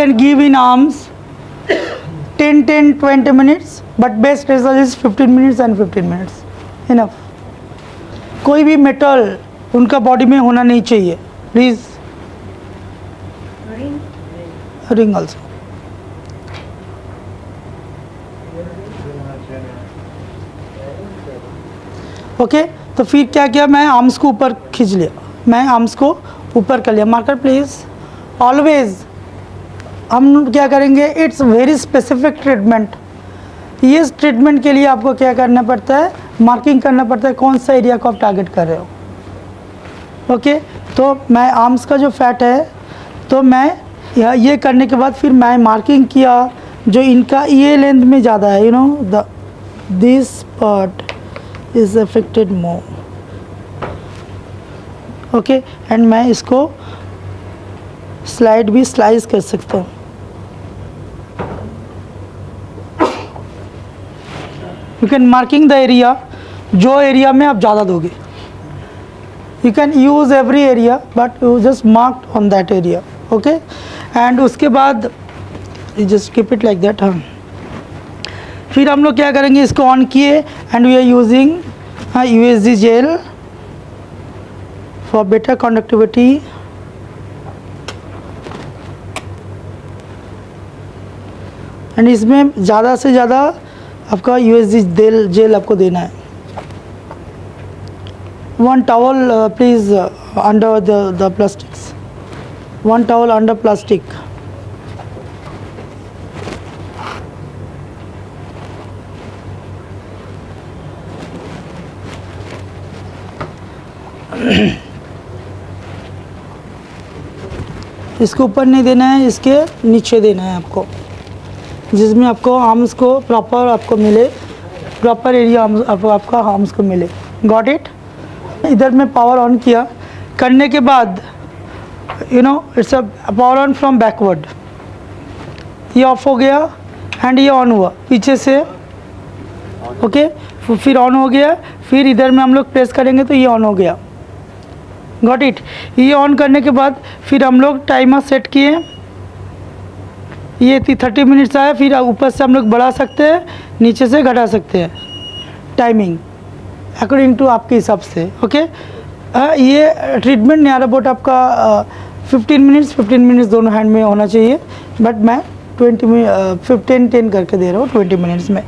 Can give in arms 10-20 minutes, but best result is 15 minutes and 15 minutes. Enough. कोई भी metal उनका body में होना नहीं चाहिए. Please ring also. ओके, तो फिर क्या किया, मैं आर्म्स को ऊपर खींच लिया, मैं आर्म्स को ऊपर कर लिया. Marker please. ऑलवेज हम क्या करेंगे, इट्स वेरी स्पेसिफिक ट्रीटमेंट. ये ट्रीटमेंट के लिए आपको क्या करना पड़ता है, मार्किंग करना पड़ता है कौन सा एरिया को आप टारगेट कर रहे हो. ओके, तो मैं आर्म्स का जो फैट है, तो मैं ये करने के बाद फिर मैं मार्किंग किया जो इनका ये लेंथ में ज़्यादा है, you know this part is affected more. Okay, and मैं इसको स्लाइड भी स्लाइस कर सकता हूँ. You can marking the area, जो एरिया में आप ज़्यादा दोगे. You can use every area but you just mark on that area. Okay, and उसके बाद just keep it like that. हाँ, फिर हम लोग क्या करेंगे, इसको ऑन किए and we are using USG gel for better conductivity. And इसमें ज़्यादा से ज़्यादा आपका USG जेल आपको देना है. One towel please under the plastics. One towel under plastic. इसके ऊपर नहीं देना है, इसके नीचे देना है आपको, जिसमें आपको आर्म्स को प्रॉपर आपको मिले, प्रॉपर एरिया आपका आर्म्स को मिले. Got it. इधर में पावर ऑन किया, करने के बाद you know it's a power on from backward. ये ऑफ हो गया एंड ये ऑन हुआ पीछे से. ओके, फिर ऑन हो गया, फिर इधर में हम लोग प्रेस करेंगे तो ये ऑन हो गया. Got it. ये ऑन करने के बाद फिर हम लोग टाइमर सेट किए, ये 30 मिनट्स आया. फिर ऊपर से हम लोग बढ़ा सकते हैं, नीचे से घटा सकते हैं, टाइमिंग अकॉर्डिंग टू आपके हिसाब से. ओके, ये ट्रीटमेंट नियर अबाउट आपका 15 मिनट्स दोनों हैंड में होना चाहिए, बट मैं 15-10 करके दे रहा हूँ 20 मिनट्स में.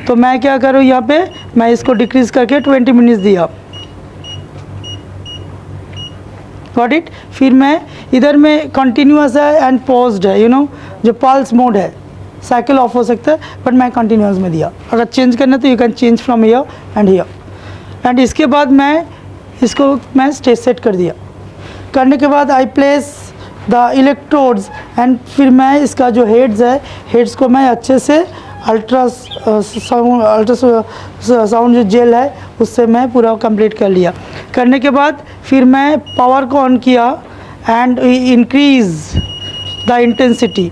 तो मैं क्या करूँ, यहाँ पे मैं इसको डिक्रीज़ करके 20 मिनट्स दिया. Got it. फिर मैं इधर में कंटिन्यूस है एंड पॉज्ड है, यू नो जो पल्स मोड है, साइकिल ऑफ हो सकता है, बट मैं कंटिन्यूस में दिया. अगर चेंज करना है तो you can change from here and here. And इसके बाद मैं इसको मैं स्टेज सेट कर दिया. करने के बाद I place the electrodes and फिर मैं इसका जो हेड्स है, हेड्स को मैं अच्छे से अल्ट्रासाउंड जो जेल है उससे मैं पूरा कंप्लीट कर लिया. करने के बाद फिर मैं पावर को ऑन किया and increase the intensity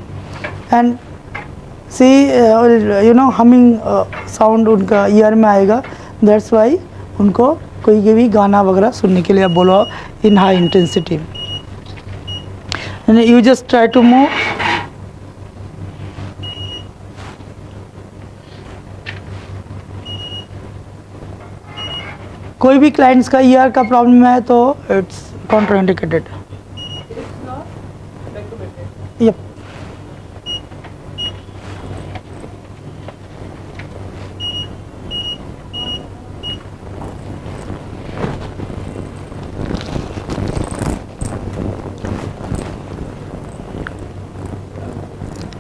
and see you know humming sound उनका ईयर में आएगा. दैट्स वाई उनको कोई भी गाना वगैरह सुनने के लिए आप बोलो in high intensity. You just try to move. कोई भी क्लाइंट्स का ईयर का प्रॉब्लम है तो it's contraindicated. Yup.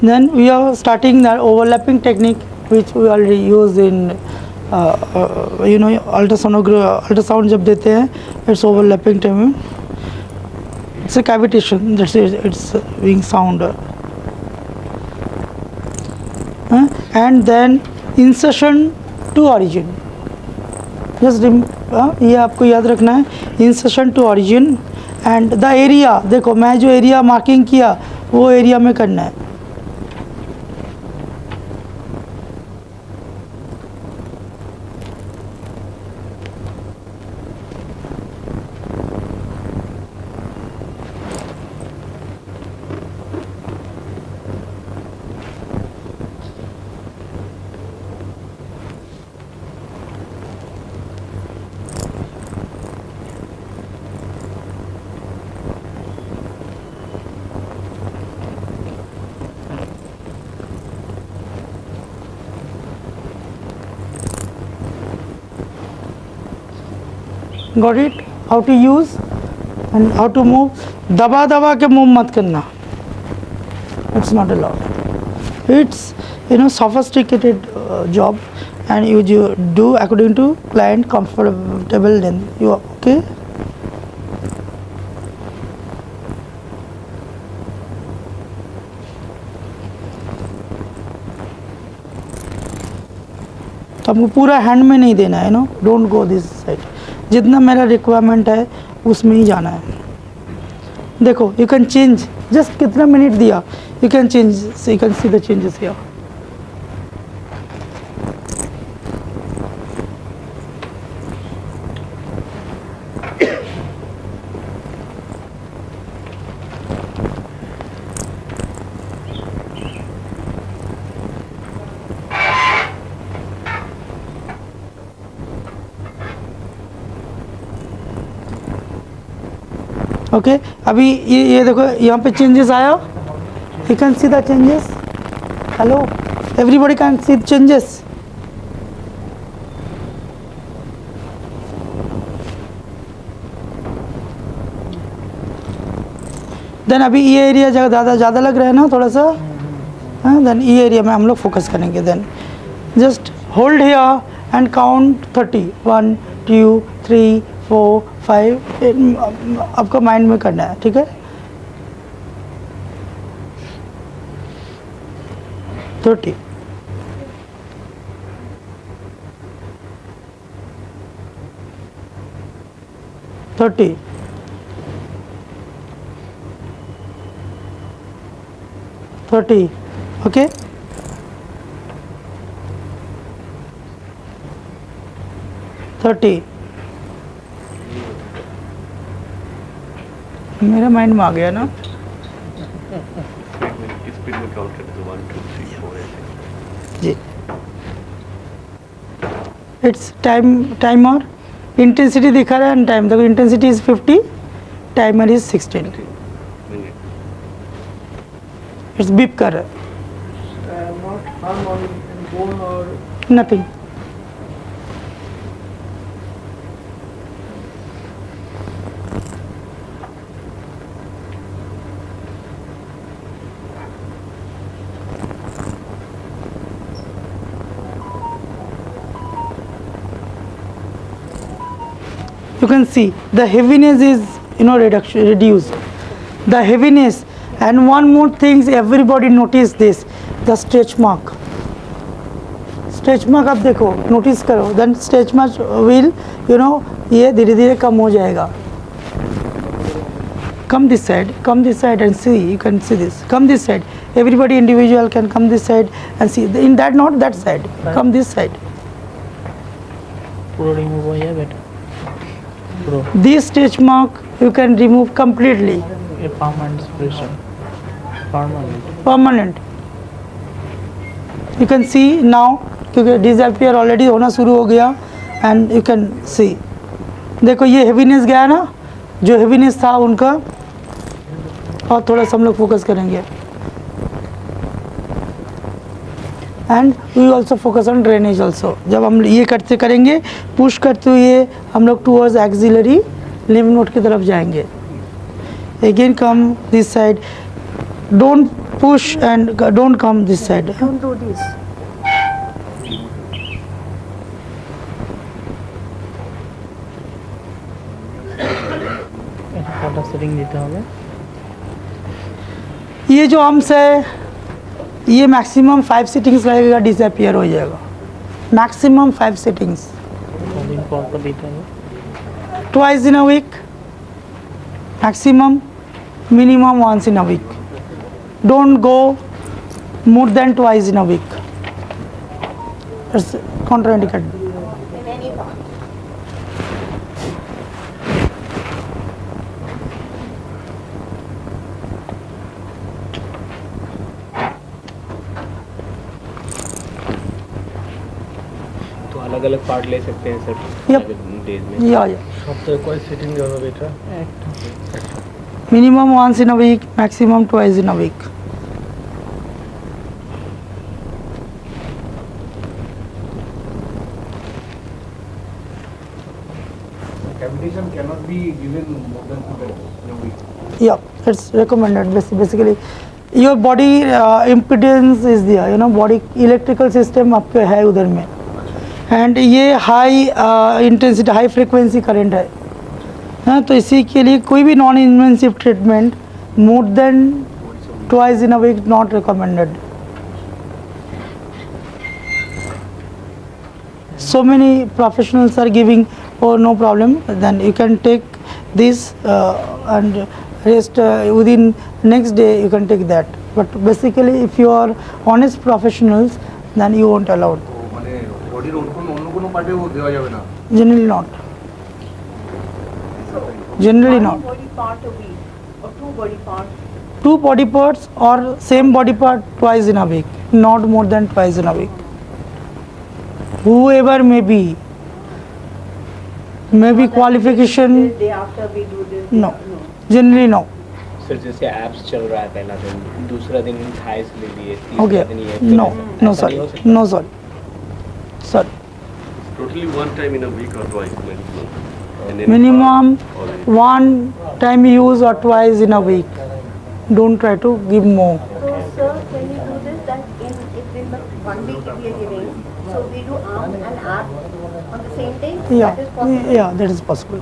Then we are starting the overlapping technique which we already use in you know ultrasound जब देते हैं, it's overlapping technique. It's a cavitation, that's it, it's being sound. And then insertion to origin. Just ये आपको याद रखना है, insertion to origin and the area. देखो मैं जो एरिया मार्किंग किया वो एरिया में करना है. Got it, how to use and how to move. दबा दबा के मूव मत करना, it's not allowed. It's sophisticated job, and you do according to client comfortable, then you are okay. तो हमको पूरा हैंड में नहीं देना है, डोंट गो दिस साइड. जितना मेरा रिक्वायरमेंट है उसमें ही जाना है. देखो यू कैन चेंज, जस्ट कितना मिनट दिया, you can change, you can see the changes here. Okay अभी ये देखो यहाँ पे चेंजेस आया, you can see the changes. Hello everybody can see the changes. Then अभी ये एरिया ज़्यादा लग रहा है ना थोड़ा सा, हाँ. देन ये एरिया में हम लोग फोकस करेंगे. Then just hold here and count 30. 1 2 3 4 5. आपका माइंड में करना है, ठीक है. 30 30 30. ओके मेरा माइंड में आ गया ना. स्पीड में काउंट करते 1 2 3 4 ऐसे जी. इट्स टाइमर इंटेंसिटी दिखा रहा है, टाइम देखो, intensity is 50, timer is 16. Minute. It's beep कर रहा है. Not harm on bone or nothing. You can see the heaviness is reduced, the heaviness. And one more thing, everybody notice this, the stretch mark. आप देखो, notice करो. then stretch mark will ये धीरे धीरे कम हो जाएगा. come this side and see, you can see this. come this side, everybody individual can come this side and see. in that, not that side, come this side. पूरा remove हो जाए बेटा. This stretch mark you can remove completely. ये permanent expression. Permanent. You can see now क्योंकि disappear already होना शुरू हो गया, and you can see. देखो ये heaviness गया ना, जो heaviness था उनका, और थोड़ा सा हम लोग फोकस करेंगे. And we also focus on drainage also. जब हम ये करेंगे, पुश करते हुए हम लोग टूवर्ड्स एक्सिलरी लिम्फ नोड की तरफ जाएंगे. Again come this side, don't push and don't come this side. Don't do this. Setting देते होंगे. ये जो आर्म्स है, ये मैक्सिमम 5 सिटिंग्स लगेगा, डिसअपियर हो जाएगा. Maximum 5 sittings. Twice in a week maximum, minimum once in a week. Don't go more than twice in a week. It's contraindicated. तो अलग अलग पार्ट ले सकते हैं सर Yep. डेज में. Yeah. সপ্তাহে কয় সিটিং হবে বেটা? Minimum once in a week, maximum twice in a week. Cavity condition cannot be given more than 2 times in a week. Yeah, it's recommended. Basically your body impedance is there, you know, body electrical system आपके है उधर में, and ये high intensity high frequency current है, हाँ, तो इसी के लिए कोई भी non invasive treatment more than twice in a week not recommended. So many professionals are giving, oh no problem, then you can take this and rest within next day you can take that. But basically if you are honest professionals then you won't allow. মানে বডির অন্য কোনো পার্টেও দেওয়া যাবে না? Generally not. Generally not. One body part a week or two body parts. Two body parts or same body part twice in a week, not more than twice in a week. Whoever may be qualification, Day after we do this. no, generally no. Sir जैसे apps चल रहा है पहला दिन, दूसरा दिन thighs ले लिए, Okay, तीसरा दिन ये, no, no ऐसा नहीं हो sorry, सकता? no sorry, sorry. Totally one time in a week or twice maximum. And then Minimum always. one time use or twice in a week. Don't try to give more. So sir, can you do this that if in the 1 week if we are giving, so we do arm and abs on the same day? Yeah, That is possible. yeah, that is possible.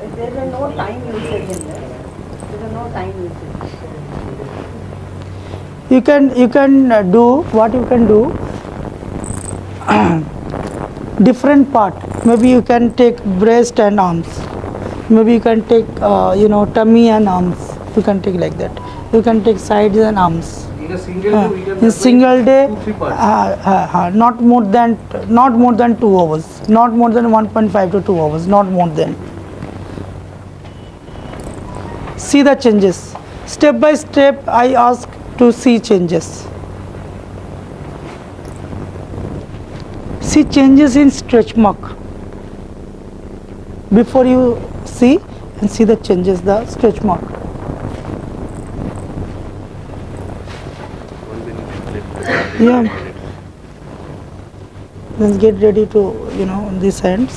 If there is no time usage in this. There is no time usage. You can do what you can do. Different part. Maybe you can take breast and arms. Maybe you can take tummy and arms. You can take like that. You can take sides and arms. In a single day we can In single day, 2-3 parts. not more than 2 hours. Not more than 1.5 to 2 hours. Not more than. See the changes. Step by step, I ask to see changes. See changes in stretch mark. Before you see and see the changes, the stretch mark. 1 minute left. Yeah. Then get ready to, on these hands.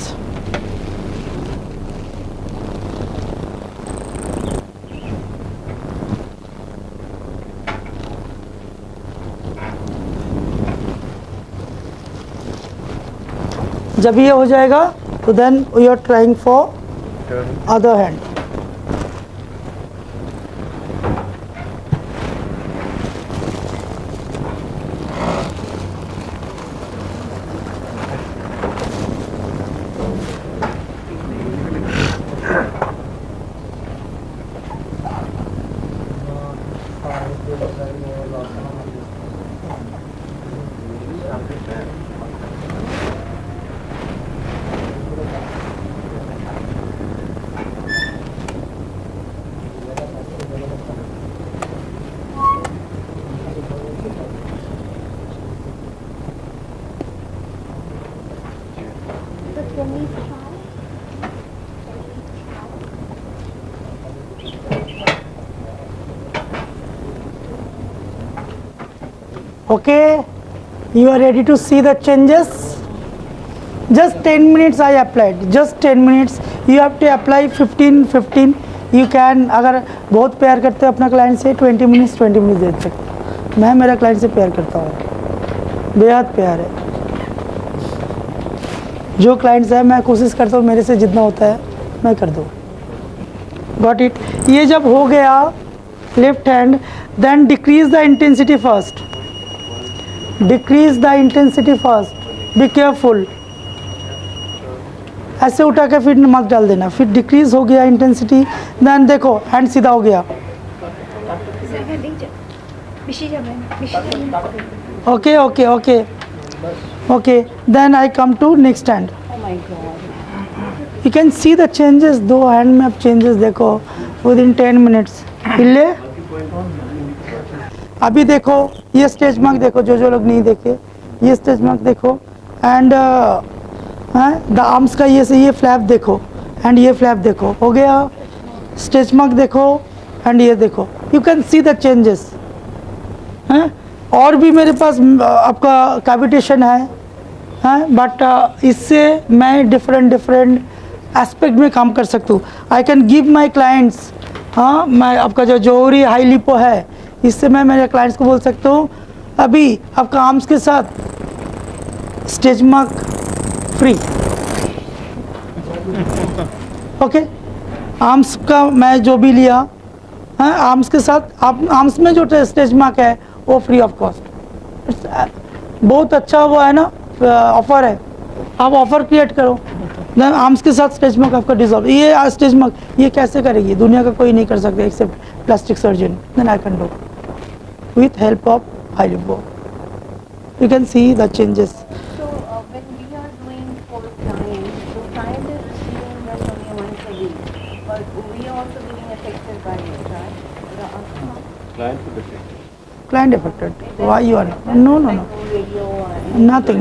जब ये हो जाएगा तो then we are trying for other hand. So can we try? Okay, you are ready to see the changes. Just 10 minutes I applied. Just 10 minutes. You have to apply 15. You can, अगर बहुत प्यार करते हो अपना client से 20 minutes दे सकते. मैं मेरा क्लाइंट से प्यार करता हूँ, बेहद प्यार है. जो क्लाइंट्स है मैं कोशिश करता हूँ मेरे से जितना होता है मैं कर दूँ. Got it. ये जब हो गया left hand, then decrease the intensity first. Decrease the intensity first. Be careful. ऐसे उठा के फिर मत डाल देना. फिर डिक्रीज हो गया इंटेंसिटी, देन देखो हैंड सीधा हो गया. Okay okay okay okay. Then I come to next hand. Oh my God. You can see the changes. दो हैंड में आप चेंजेस देखो विद इन 10 मिनट्स. हिले. अभी देखो ये स्टेच मार्क देखो, जो लोग नहीं देखे ये स्टेच मार्क देखो. एंड द आर्म्स का ये फ्लैप देखो एंड ये फ्लैप देखो. हो गया. स्टेच मार्क देखो एंड ये देखो. You can see the changes. और भी मेरे पास आपका कैविटेशन है, बट इससे मैं डिफरेंट एस्पेक्ट में काम कर सकता हूँ. I can give my clients, हाँ मैं आपका जो जोहरी हाई लिपो है इससे मैं मेरे क्लाइंट्स को बोल सकता हूँ अभी आपका आर्म्स के साथ stage mark free. Okay, arms का मैं जो भी लिया, हाँ आर्म्स के साथ आप आर्म्स में जो स्टेज मार्क है वो फ्री ऑफ कॉस्ट. बहुत अच्छा वो है ना ऑफर है, आप ऑफर क्रिएट करो. देन आर्म्स के साथ स्टेज मार्क आपका डिजॉल्व. ये स्टेज मार्क ये कैसे करेगी, दुनिया का कोई नहीं कर सकता except plastic surgeon. Then I can do with help of high lipo. You can see the changes. So when we are doing for clients, so client is receiving us only once a week, but we are also being affected by it, right? Client for the day. Client affected. Why you are? No. Radio Nothing.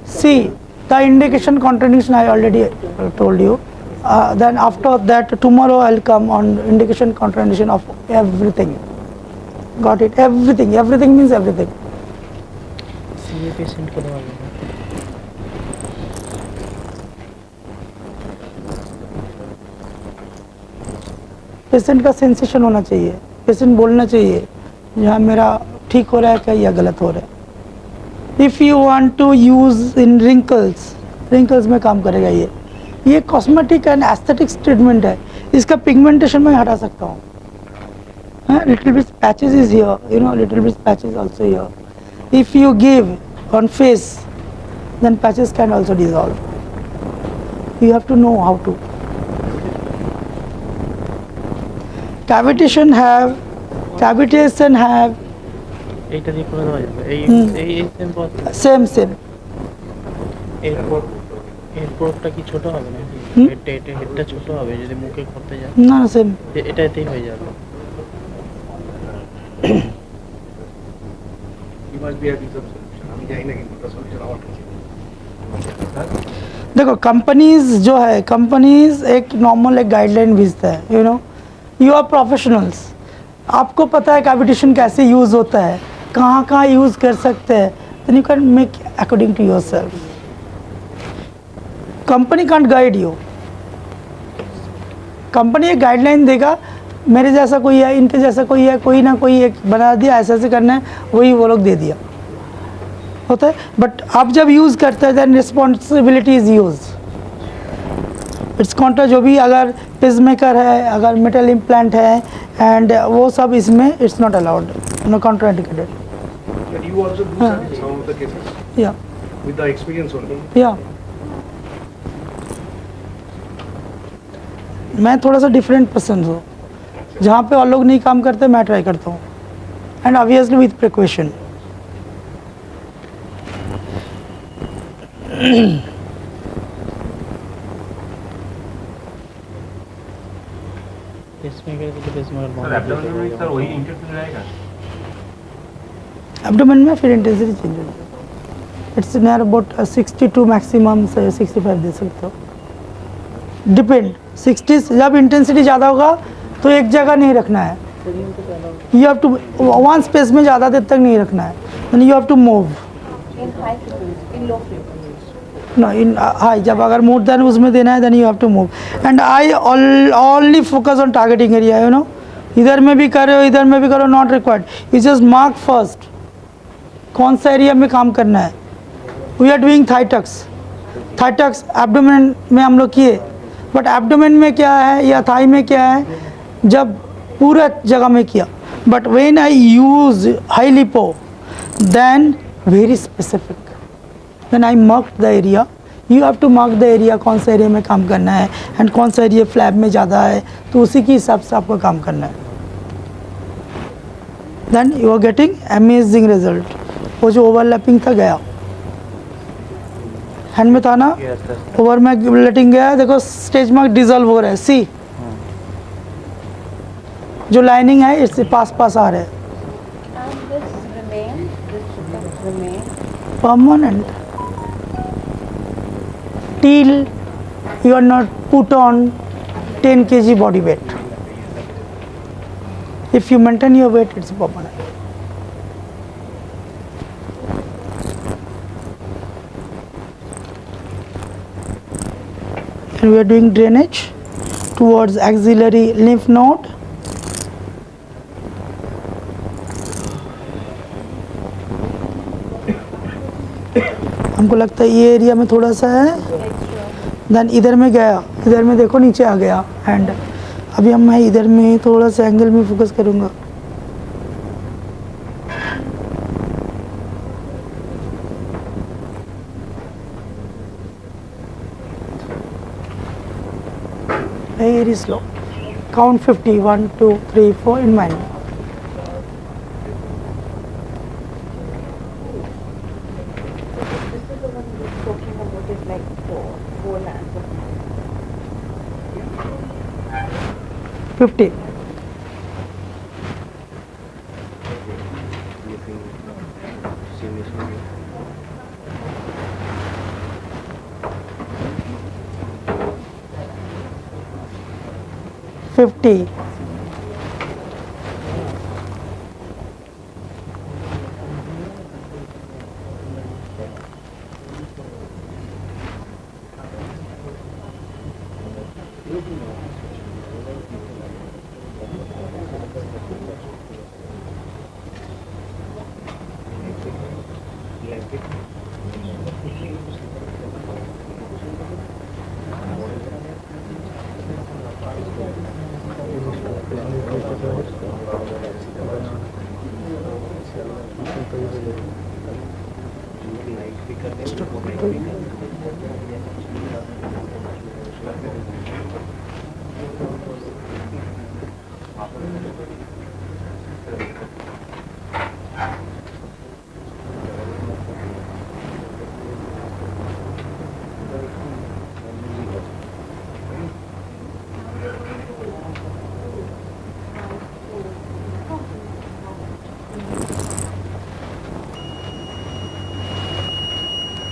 See, the indication contradiction I already told you. Then after that, tomorrow I'll come on indication contradiction of everything. Got it? Everything. Everything means everything. CA patient को दवा देना. Patient का sensation होना चाहिए. Patient बोलना चाहिए यहाँ मेरा ठीक हो रहा है क्या या गलत हो रहा है. If you want to use in wrinkles में काम करेगा. ये कॉस्मेटिक एंड एस्थेटिक्स ट्रीटमेंट है. इसका पिगमेंटेशन मैं हटा सकता हूँ. Little bit patches is here, you know, little bit patches also here. If you give on face then patches can also dissolve. You have to know how to. cavitation have এইটা দিয়ে করে দেওয়া যাবে. এই সেম প্রসেস. same এরপরটা কি ছোট হবে নাকি? হেডটা ছোট হবে যদি মুখে করতে যায়? না same. এটাতেই হয়ে যাবে. You must be having some solution. আমি জানি না কিন্তু solution আমার কাছে. देखो कंपनीज एक नॉर्मल एक गाइडलाइन भेजता है. You know, you are professionals, आपको पता है कैविटेशन कैसे यूज़ होता है, कहाँ यूज़ कर सकते हैं. Then you can make according to yourself. Company can't guide you. Company एक गाइडलाइन देगा, मेरे जैसा कोई है, इनके जैसा कोई है, कोई ना कोई एक बना दिया, ऐसे करना है, वही वो लोग दे दिया होता है. बट आप जब यूज़ करते हैं then responsibility is yours. It's contra जो भी अगर पेसमेकर है, अगर मेटल इम्प्लांट है एंड वो सब इसमें it's not allowed, no contraindicated. But you also do some of the cases या with the experience only. या मैं थोड़ा सा डिफरेंट पर्सन हूँ. जहाँ पे और लोग नहीं काम करते मैं ट्राई करता हूँ and obviously with precaution. Pacemaker तो पेसमेकर सर एब्डोमेन में सर वही इंटरफेयर रहेगा. एब्डोमेन में फिर इंटेंसिटी चेंज हो जाएगी. इट्स नियर अबाउट 62 मैक्सिमम से 65 दे सकते हो. डिपेंड 60 जब इंटेंसिटी ज़्यादा होगा तो एक जगह नहीं रखना है. You have to one space में ज़्यादा देर तक नहीं रखना है. Then you have to move. in high frequency, in low frequency. No in high जब अगर मोर देन उसमें देना है then you have to move. And I only focus on targeting area. You know, इधर में भी कर रहे हो, इधर में भी करो, not required. You just mark first कौन सा एरिया में काम करना है. वी आर डूइंग थाइटक्स एब्डोमेन में हम लोग किए, बट एब्डोमेन में क्या है या थाई में क्या है, जब पूरा जगह में किया. But when I use high lipo then very specific. When I marked the area, you have to mark the area कौन सा एरिया में काम करना है एंड कौन सा एरिया फ्लैब में ज़्यादा है, तो उसी के हिसाब से आपको काम करना है. Then you are getting amazing result. वो जो ओवरलैपिंग था गया, हैंड में था ना, ओवर में लेटिंग गया. देखो स्टेज मार्क डिजॉल्व हो रहा है. सी जो लाइनिंग है इससे पास आ रहा है. And this remain Permanent. Till you are not put on 10 kg body weight. If you maintain your weight, it's permanent. And we are doing drainage towards axillary lymph node. हमको लगता है ये एरिया में थोड़ा सा है, देन इधर में गया, इधर में देखो नीचे आ गया हैंड। अभी हम मैं इधर में थोड़ा सा एंगल में फोकस करूँगा। Very slow. Count 50. 1, 2, 3, 4 in mind. This is the one you're talking about is like four lands of 50. $50.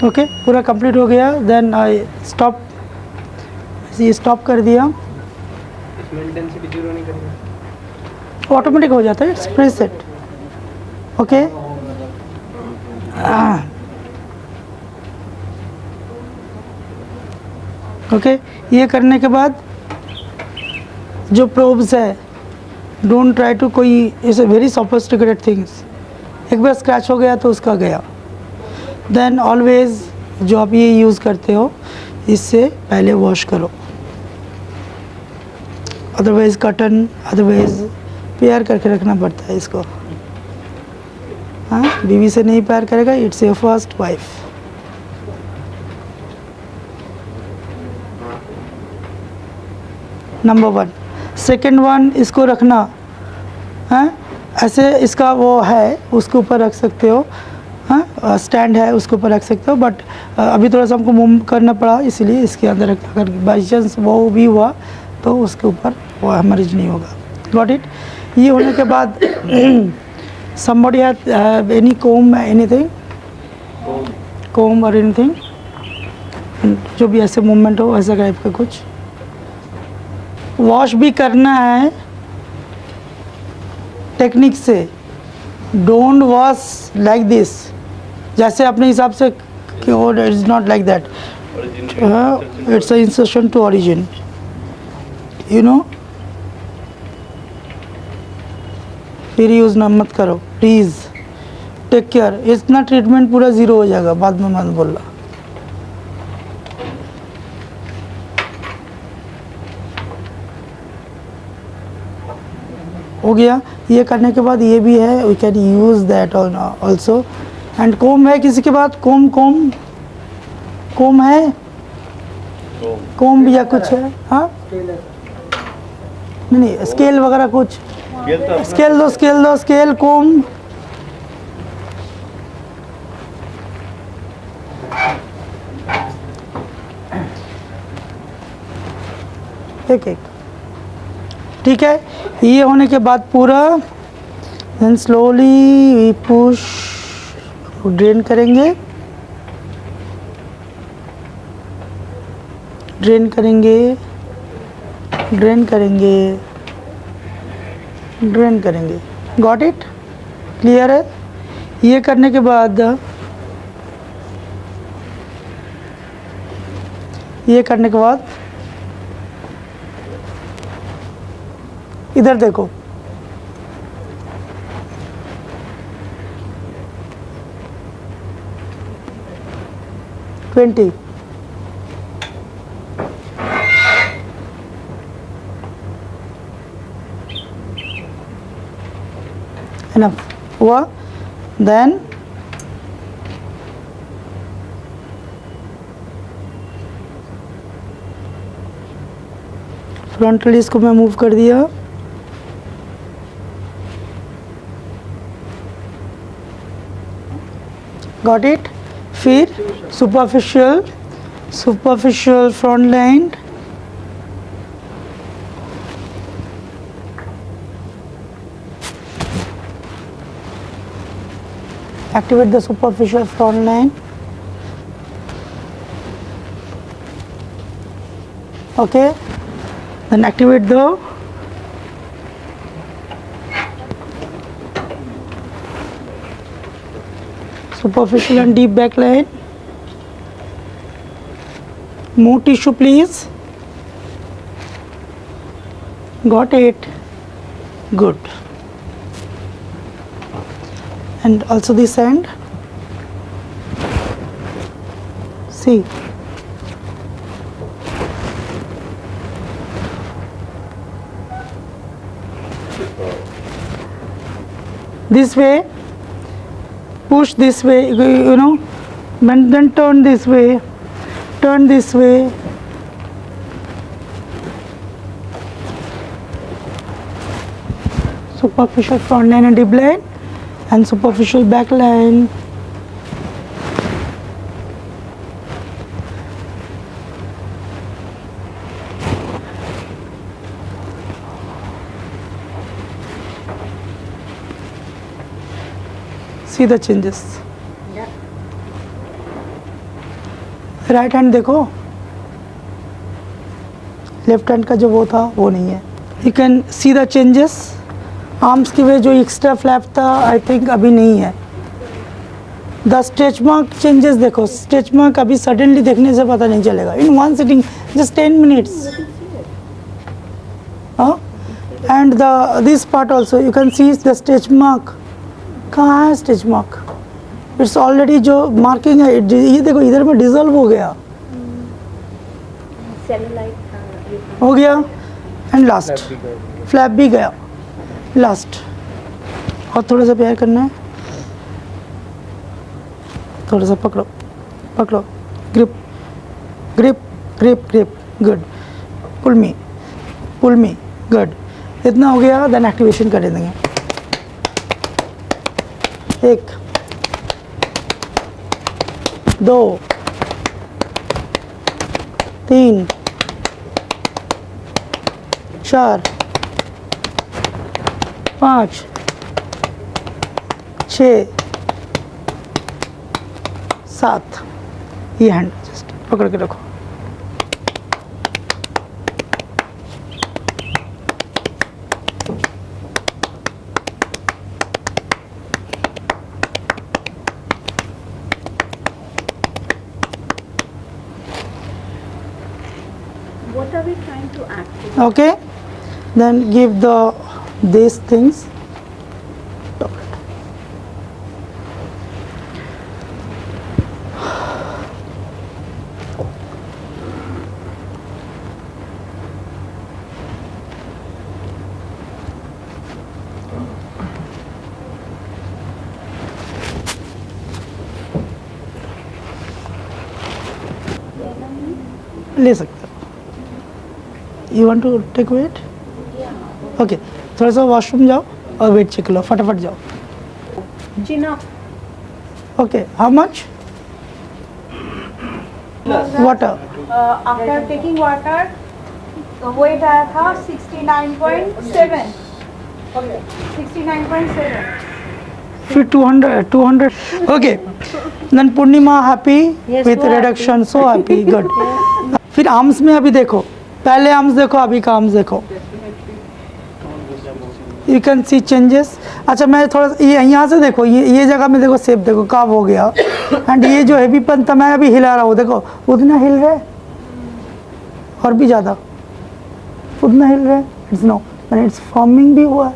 Okay पूरा कंप्लीट हो गया। देन आई स्टॉप, ये स्टॉप कर दिया, इसमें इंटेंसिटी जीरो नहीं करेंगे, ऑटोमेटिक हो जाता है, इट्स प्रीसेट। ओके ओके ये करने के बाद जो प्रोब्स है, डोंट ट्राई टू कोई is a very sophisticated things, एक बार स्क्रैच हो गया तो उसका गया। देन ऑलवेज जो आप ये यूज़ करते हो इससे पहले वॉश करो, अदरवाइज कटन, अदरवाइज प्यार करके रखना पड़ता है इसको। हाँ बीवी से नहीं प्यार करेगा, it's your first wife. Number 1। Second one, इसको रखना है ऐसे, इसका वो है उसके ऊपर रख सकते हो, हाँ स्टैंड है उसके ऊपर रख सकते हो, बट अभी थोड़ा सा हमको मूव करना पड़ा इसलिए इसके अंदर अगर बाई चांस वो भी हुआ तो उसके ऊपर वो हेमरेज नहीं होगा। Got it. ये होने के बाद somebody have any comb, anything, comb or anything, जो भी ऐसे मूवमेंट हो ऐसा टाइप का कुछ। वॉश भी करना है टेक्निक से, डोंट वॉश लाइक दिस, जैसे अपने हिसाब से कि वो is not like that, it's a insertion to origin, you know. फिर यूज़ ना मत करो प्लीज़, टेक केयर। इतना ट्रीटमेंट पूरा ज़ीरो हो जाएगा, बाद में मत बोलना। हो गया। ये करने के बाद ये भी है, we can use that also. And कोम है किसी के बाद, कोम है, कोम भी या कुछ है, हाँ नहीं स्केल वगैरह कुछ, स्केल दो, कोम। एक ठीक है। ये होने के बाद पूरा देन स्लोली पुश, ड्रेन करेंगे, ड्रेन करेंगे, ड्रेन करेंगे. Got it? क्लियर है? ये करने के बाद इधर देखो. ट्वेंटी. Enough. हुआ? Then फ्रंटली इसको मैं मूव कर दिया. Got it? फिर superficial front line. Activate the superficial front line. Okay, then activate the superficial and deep back line. More tissue please. Got it? Good. And also this end. See, this way, push this way, you know, then turn this way, superficial front line and deep line, and superficial back line. See the changes. Right hand देखो, left hand का जो वो था वो नहीं है. You can see the changes. Arms की वजह जो एक्स्ट्रा फ्लैप था आई थिंक अभी नहीं है. द स्ट्रेच मार्क चेंजेस देखो. स्ट्रेच मार्क अभी सडनली देखने से पता नहीं चलेगा. In one sitting just 10 minutes. And the this part also you can see the stretch mark. कहाँ है स्ट्रेच मार्क? इट्स ऑलरेडी जो मार्किंग है ये देखो इधर में डिजॉल्व हो गया. हो गया. एंड लास्ट फ्लैप भी गया. लास्ट और थोड़ा सा प्यार करना है. थोड़ा सा पकड़ो पकड़ो. Grip grip grip grip. Good. Pull me good. इतना हो गया. देन एक्टिवेशन कर देंगे. 1 2 3 4 5 6 7. ये हैंड जस्ट पकड़ के रखो. What are we trying to activate? Okay, then give the these things. ले सकते हो. You want to take weight? Okay. थोड़ा सा वॉशरूम जाओ और वेट चेक लो. फटाफट जाओ. Chin up. Okay. How much water? After taking water, the weight आया था 69.7. 69.7. फिर 200. Okay. Then Purnima happy with reduction. So happy. Good. फिर आर्म्स में अभी देखो. पहले आर्म्स देखो, अभी का आर्म्स देखो. You can C changes. अच्छा मैं थोड़ा ये यहाँ से देखो, ये जगह में देखो शेप देखो कब हो गया। एंड ये जो हैवीपन था मैं अभी हिला रहा हूँ, देखो उतना हिल रहा है और भी ज़्यादा उतना हिल रहा है। इट्स नो, मैंने इट्स फॉर्मिंग भी हुआ है,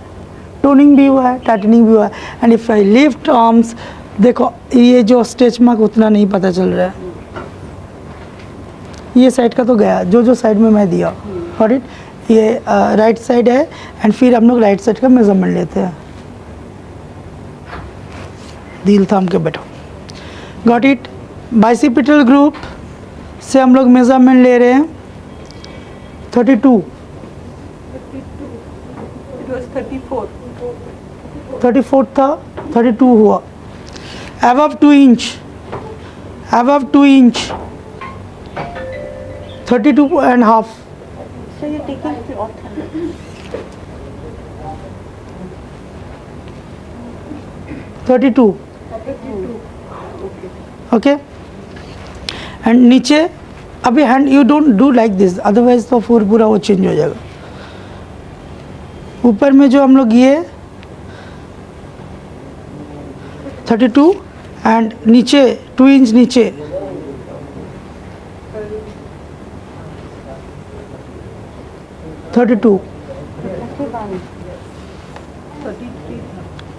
टोनिंग भी हुआ है, टाइटनिंग भी हुआ है। And if I lift arms, देखो ये जो स्ट्रेच मार्क उतना नहीं पता चल रहा है। ये साइड का तो गया, जो साइड में मैं दिया। और इट ये राइट साइड है। एंड फिर हम लोग राइट साइड का मेजरमेंट लेते हैं। दिल थाम के बैठो। Got it. बाइसिपिटल ग्रुप से हम लोग मेजरमेंट ले रहे हैं 32, It was 34. 34 था, 32 हुआ। above 2 inch, above 2 inch 32.5। So you're taking cloth. 32, okay. And नीचे अभी hand you don't do like this, otherwise तो पूरा वो चेंज हो जाएगा। ऊपर में जो हम लोग ये 32 एंड नीचे 2 इंच नीचे 32,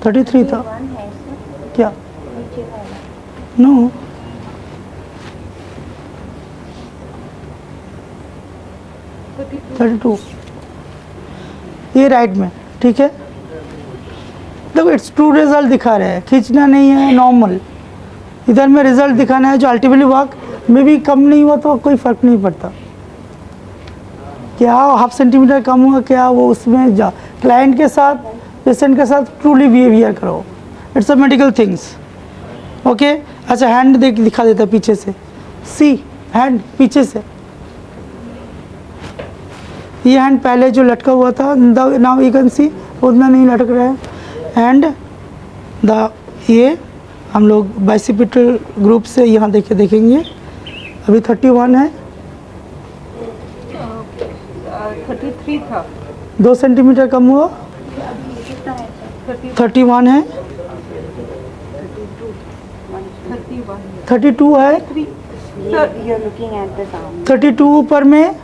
33 था One है sir, क्या? नीचे वाला. नो, थर्टी टू ये राइट में, ठीक है। देखो इट्स ट्रू रिजल्ट दिखा रहे हैं, खींचना नहीं है, नॉर्मल। इधर में रिजल्ट दिखाना है जो अल्टीमेटली वर्क में भी कम नहीं हुआ तो कोई फ़र्क नहीं पड़ता। क्या 1/2 सेंटीमीटर कम हुआ क्या, वो उसमें जा क्लाइंट के साथ, पेशेंट के साथ ट्रूली बिहेवियर करो। It's a medical things, okay. अच्छा हैंड दिखा देता है पीछे से, सी हैंड पीछे से। ये हैंड पहले जो लटका हुआ था, नाउ यू कैन सी उतना नहीं लटक रहा है। एंड द ये हम लोग बाइसिपिटल ग्रुप से यहाँ देखेंगे। अभी 31 है, 33 था। 2 सेंटीमीटर कम हुआ। कितना है सर? 31 है, 31 32 है, You're looking at the arm. 32 ऊपर में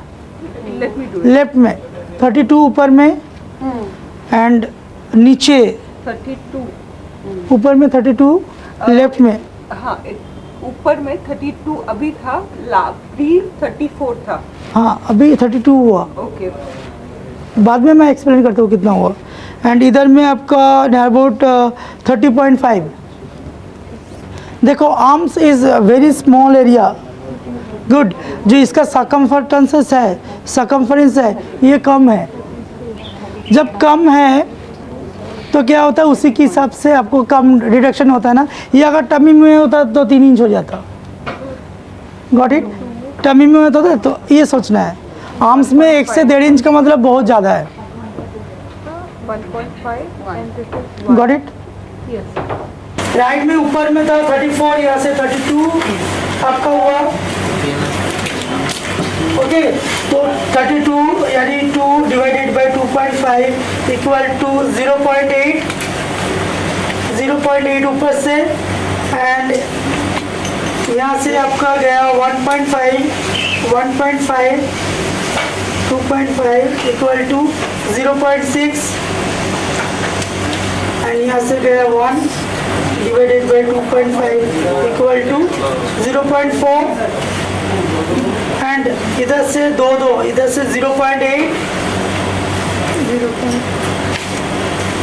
लेट मी डू लेफ्ट में, 32 ऊपर में एंड नीचे 32 ऊपर में 32 लेफ्ट में। हाँ ऊपर में 32 अभी था, प्री 34 था। हाँ अभी 32 हुआ, ओके बाद में मैं एक्सप्लेन करता हूँ कितना हुआ। एंड इधर में आपका अबाउट 30.5। देखो arms is very small area, good. जो इसका सर्कमफरेंस है ये कम है। जब कम है तो क्या होता है, उसी के हिसाब से आपको कम रिडक्शन होता है ना। ये अगर टमी में होता तो 3 इंच हो जाता। Got it. टमी में होता है तो ये सोचना है। आर्म्स में 1 से 1.5 इंच का मतलब बहुत ज़्यादा है। 1.5 and this is 1. Got it. Yes. Right में ऊपर में था 34, यहाँ से 32 आपका हुआ, ओके। तो 32 यानी 2 डिवाइडेड बाई 2.5 इक्वल टू 0.8 ऊपर से। एंड यहाँ से आपका गया 1.5 2.5 इक्वल टू 0.6 एंड यहाँ से गया 1 divided by 2.5 equal to 0.4 and इधर से 2 इधर से 0.8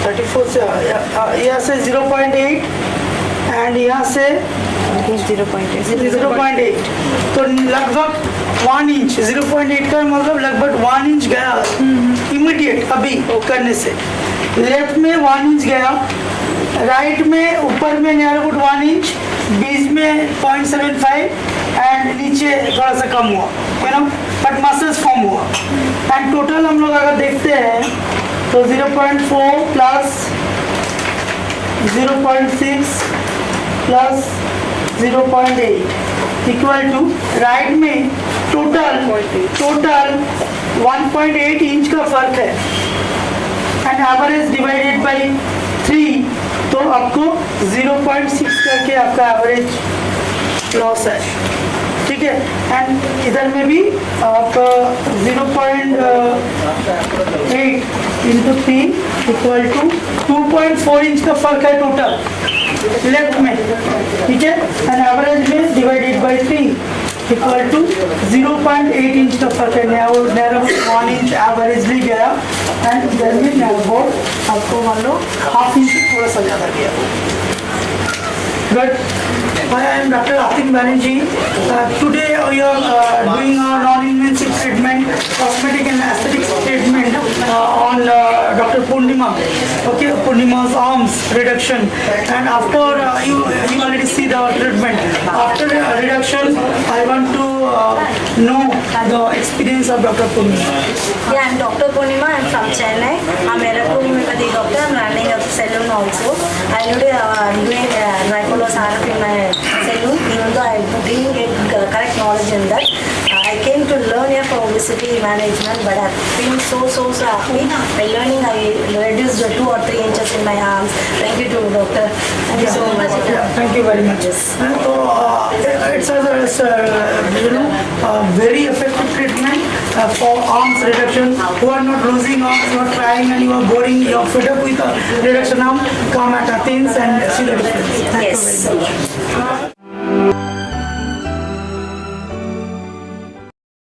34 से यहाँ से 0.8 एंड यहाँ से 0.8 तो लगभग 1 इंच। 0.8 का मतलब लगभग 1 इंच गया इमीडिएट अभी करने से। लेफ्ट में 1 इंच गया, राइट में ऊपर में नियर अबाउट 1 इंच, बीच में 0.75 एंड नीचे थोड़ा सा कम हुआ, you know, but muscles form हुआ। एंड टोटल हम लोग अगर देखते हैं तो 0.4 plus 0.6 plus 0.8 equal to right में टोटल 1.8 इंच का फर्क है। And and average divided by 3, तो आपको 0.6 करके आपका एवरेज लॉस है, ठीक है। एंड इधर में भी आप 0.8 इंटू 3 इक्वल टू 2.4 इंच का फर्क है टोटल लेफ्ट में, ठीक है। एंड एवरेज में divided by 3 equal to 0.8 inch का फर्क है, नैरो 1 इंच एवरेजली गया। एंड इधर में नैरो बोर्ड आपको मान लो हाफ इंच थोड़ा सा ज़्यादा गया। Good. I am Dr. Atim Banerjee. Today we are doing a non-invasive treatment, cosmetic and aesthetics treatment on Dr. Purnima. Okay, Purnima's arms reduction. And after you already see the treatment. After reduction, I want to know the experience of Dr. Purnima. Yeah, I'm Dr. Purnima. I'm from Chennai. I'm a homeopathy doctor. I'm running a salon also. I'm doing Ripolosaraf in my salon. Even though I didn't get correct knowledge in that, I came to learn here for obesity management. But I've been so happy. By learning, I reduced 2 or 3 inches in my arms. Thank you to doctor. Thank you so much. Yeah, thank you very much. So it's a very effective treatment for arms reduction. Who are not losing arms, you are trying and you are boring, you are fed up with reduction arm, come at Athens and see the difference. Thank you very much.